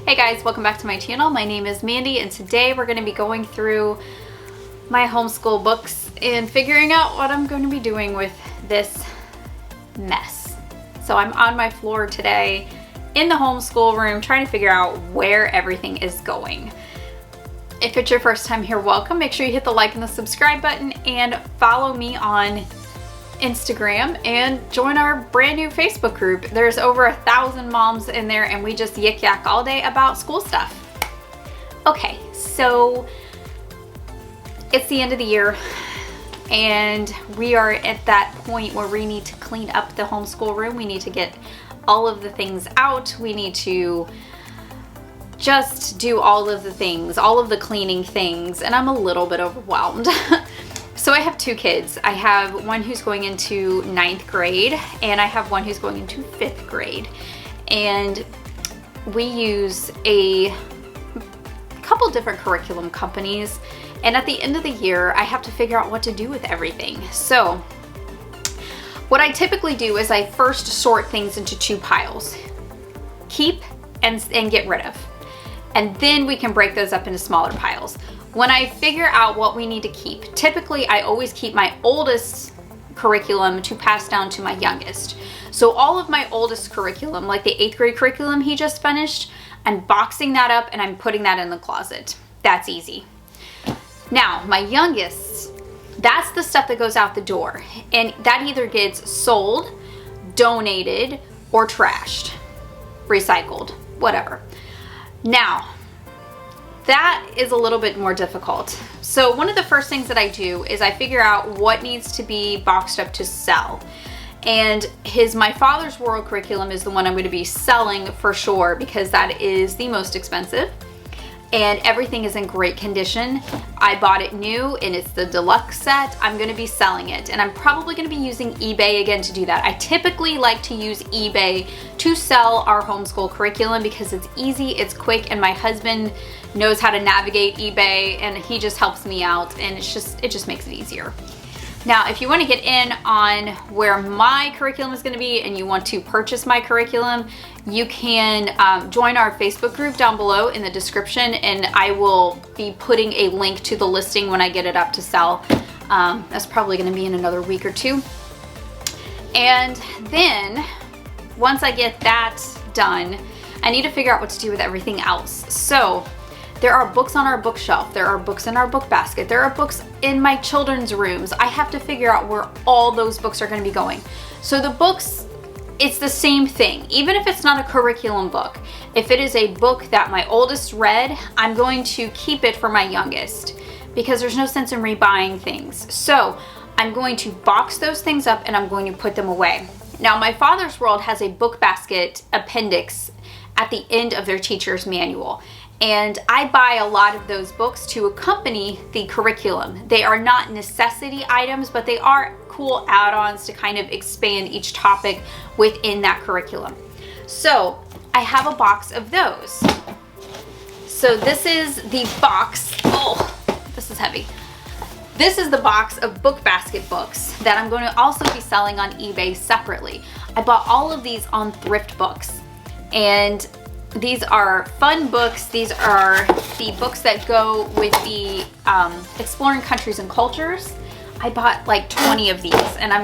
Hey guys, welcome back to my channel. My name is Mandy and today we're going to be going through my homeschool books and figuring out what I'm going to be doing with this mess. So I'm on my floor today in the homeschool room trying to figure out where everything is going. If it's your first time here, welcome. Make sure you hit the like and the subscribe button and follow me on Instagram and join our brand new Facebook group. There's over 1,000 moms in there and we just yik yak all day about school stuff. Okay, so it's the end of the year and we are at that point where we need to clean up the homeschool room. We need to get all of the things out. We need to just do all of the things, all of the cleaning things, and I'm a little bit overwhelmed. So I have two kids. I have one who's going into 9th grade and I have one who's going into 5th grade. And we use a couple different curriculum companies. And at the end of the year, I have to figure out what to do with everything. So what I typically do is I first sort things into two piles. Keep and get rid of. And then we can break those up into smaller piles. When I figure out what we need to keep, typically I always keep my oldest curriculum to pass down to my youngest. So all of my oldest curriculum, like the 8th grade curriculum he just finished, I'm boxing that up and I'm putting that in the closet. That's easy. Now, my youngest, that's the stuff that goes out the door. And that either gets sold, donated, or trashed, recycled, whatever. Now, that is a little bit more difficult. So one of the first things that I do is I figure out what needs to be boxed up to sell. And My Father's World curriculum is the one I'm going to be selling for sure because that is the most expensive. And everything is in great condition. I bought it new and it's the deluxe set. I'm going to be selling it and I'm probably going to be using eBay again to do that. I typically like to use eBay to sell our homeschool curriculum because it's easy, it's quick, and my husband knows how to navigate eBay and he just helps me out and it just makes it easier. Now, if you want to get in on where my curriculum is going to be and you want to purchase my curriculum, you can join our Facebook group down below in the description and I will be putting a link to the listing when I get it up to sell. That's probably going to be in another week or two. And then once I get that done, I need to figure out what to do with everything else. So there are books on our bookshelf, there are books in our book basket, there are books in my children's rooms. I have to figure out where all those books are going to be going. So the books, it's the same thing. Even if it's not a curriculum book, if it is a book that my oldest read, I'm going to keep it for my youngest because there's no sense in rebuying things. So I'm going to box those things up and I'm going to put them away. Now, My Father's World has a book basket appendix at the end of their teacher's manual. And I buy a lot of those books to accompany the curriculum. They are not necessity items, but they are cool add-ons to kind of expand each topic within that curriculum. So I have a box of those. So this is the box. Oh, this is heavy. This is the box of book basket books that I'm going to also be selling on eBay separately. I bought all of these on Thrift Books. And these are fun books. These are the books that go with the Exploring Countries and Cultures. I bought like 20 of these and I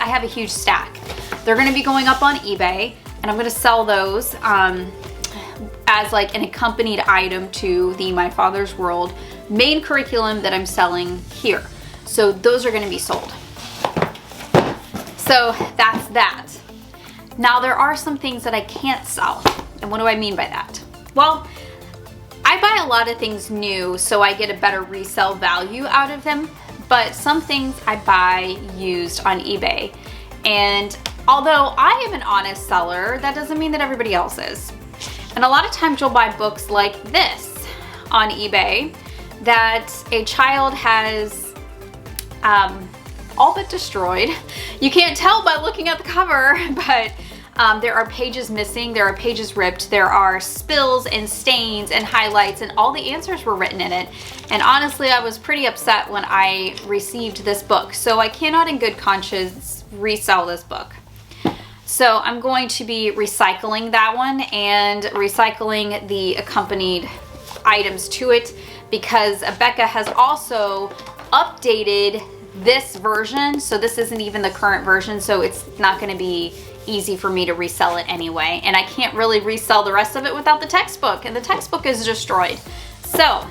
have a huge stack. They're going to be going up on eBay and I'm going to sell those as like an accompanied item to the My Father's World main curriculum that I'm selling here. So those are going to be sold. So that's that. Now there are some things that I can't sell. And what do I mean by that? Well, I buy a lot of things new so I get a better resale value out of them, but some things I buy used on eBay. And although I am an honest seller, that doesn't mean that everybody else is. And a lot of times you'll buy books like this on eBay that a child has all but destroyed. You can't tell by looking at the cover, but there are pages missing, there are pages ripped, there are spills and stains and highlights, and all the answers were written in it. And honestly, I was pretty upset when I received this book. So I cannot in good conscience resell this book. So I'm going to be recycling that one and recycling the accompanied items to it, because Becca has also updated this version. So this isn't even the current version, so it's not going to be easy for me to resell it anyway. And I can't really resell the rest of it without the textbook, and the textbook is destroyed. So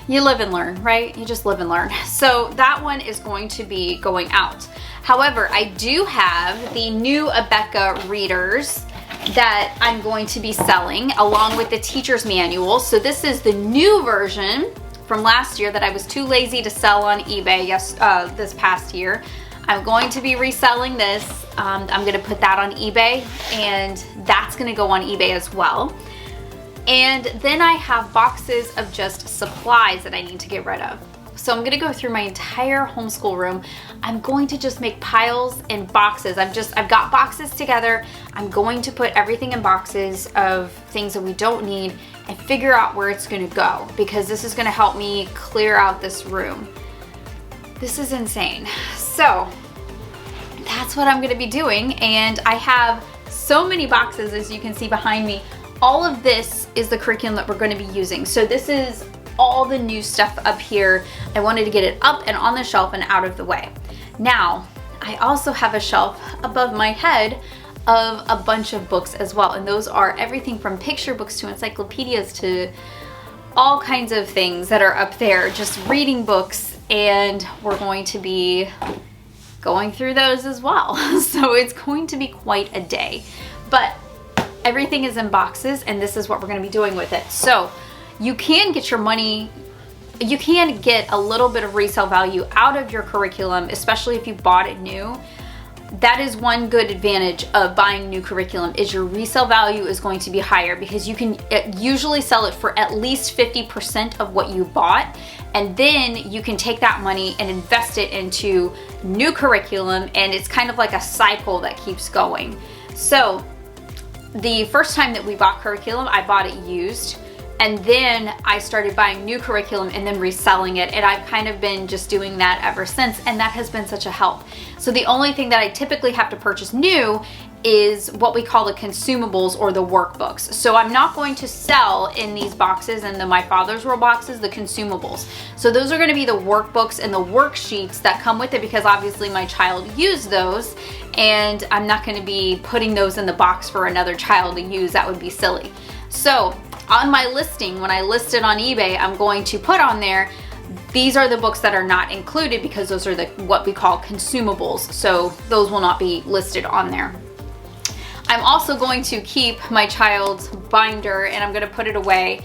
you live and learn, right? You just live and learn. So that one is going to be going out. However, I do have the new Abeka readers that I'm going to be selling along with the teacher's manual. So this is the new version from last year that I was too lazy to sell on eBay this past year. I'm going to be reselling this. I'm going to put that on eBay, and that's going to go on eBay as well. And then I have boxes of just supplies that I need to get rid of. So I'm gonna go through my entire homeschool room. I'm going to just make piles and boxes. I've got boxes together. I'm going to put everything in boxes of things that we don't need and figure out where it's gonna go, because this is gonna help me clear out this room. This is insane. So that's what I'm gonna be doing. And I have so many boxes, as you can see behind me. All of this is the curriculum that we're going to be using. So this is all the new stuff up here. I wanted to get it up and on the shelf and out of the way. Now, I also have a shelf above my head of a bunch of books as well. And those are everything from picture books to encyclopedias to all kinds of things that are up there, just reading books. And we're going to be going through those as well. So it's going to be quite a day. But everything is in boxes, and this is what we're going to be doing with it. So you can get your money, you can get a little bit of resale value out of your curriculum, especially if you bought it new. That is one good advantage of buying new curriculum, is your resale value is going to be higher, because you can usually sell it for at least 50% of what you bought. And then you can take that money and invest it into new curriculum, and it's kind of like a cycle that keeps going. So the first time that we bought curriculum, I bought it used, and then I started buying new curriculum and then reselling it, and I've kind of been just doing that ever since, and that has been such a help. So the only thing that I typically have to purchase new is what we call the consumables or the workbooks. So I'm not going to sell in these boxes and the My Father's World boxes the consumables. So those are going to be the workbooks and the worksheets that come with it, because obviously my child used those, and I'm not going to be putting those in the box for another child to use. That would be silly. So on my listing, when I list it on eBay, I'm going to put on there, these are the books that are not included, because those are the what we call consumables. So those will not be listed on there. I'm also going to keep my child's binder, and I'm going to put it away.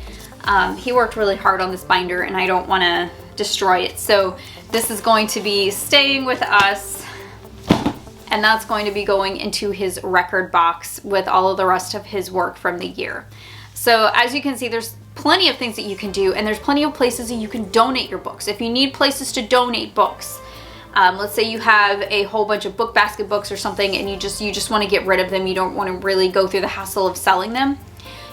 He worked really hard on this binder, and I don't want to destroy it. So this is going to be staying with us, and that's going to be going into his record box with all of the rest of his work from the year. So as you can see, there's plenty of things that you can do, and there's plenty of places that you can donate your books. If you need places to donate books, let's say you have a whole bunch of book basket books or something, and you just want to get rid of them. You don't want to really go through the hassle of selling them.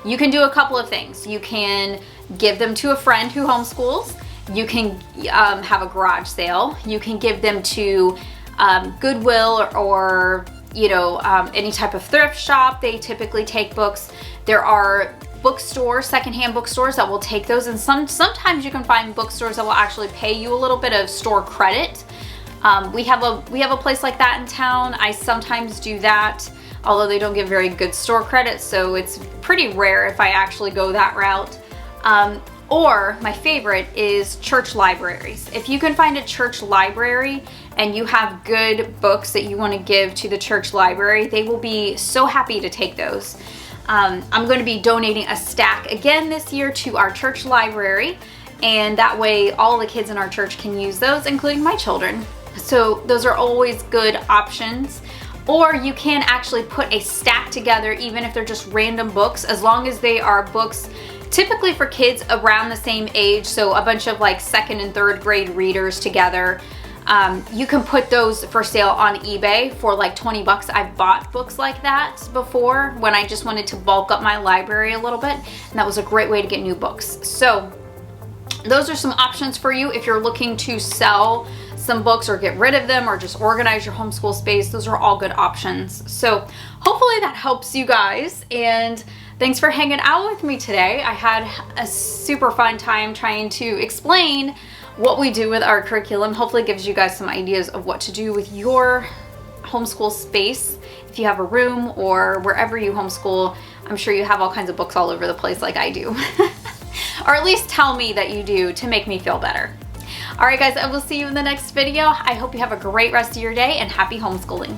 You can do a couple of things. You can give them to a friend who homeschools. You can have a garage sale. You can give them to Goodwill or any type of thrift shop. They typically take books. There are bookstores, secondhand bookstores that will take those, and sometimes you can find bookstores that will actually pay you a little bit of store credit. We have a place like that in town. I sometimes do that, although they don't give very good store credit, so it's pretty rare if I actually go that route. Or my favorite is church libraries. If you can find a church library and you have good books that you want to give to the church library, they will be so happy to take those. I'm going to be donating a stack again this year to our church library, and that way all the kids in our church can use those, including my children. So those are always good options. Or you can actually put a stack together, even if they're just random books, as long as they are books typically for kids around the same age, so a bunch of like 2nd and 3rd grade readers together. You can put those for sale on eBay for like 20 bucks. I've bought books like that before when I just wanted to bulk up my library a little bit, and that was a great way to get new books. So those are some options for you if you're looking to sell some books or get rid of them or just organize your homeschool space. Those are all good options. So hopefully that helps you guys, and thanks for hanging out with me today. I had a super fun time trying to explain what we do with our curriculum. Hopefully it gives you guys some ideas of what to do with your homeschool space. If you have a room or wherever you homeschool, I'm sure you have all kinds of books all over the place like I do. Or at least tell me that you do to make me feel better. All right guys, I will see you in the next video. I hope you have a great rest of your day and happy homeschooling.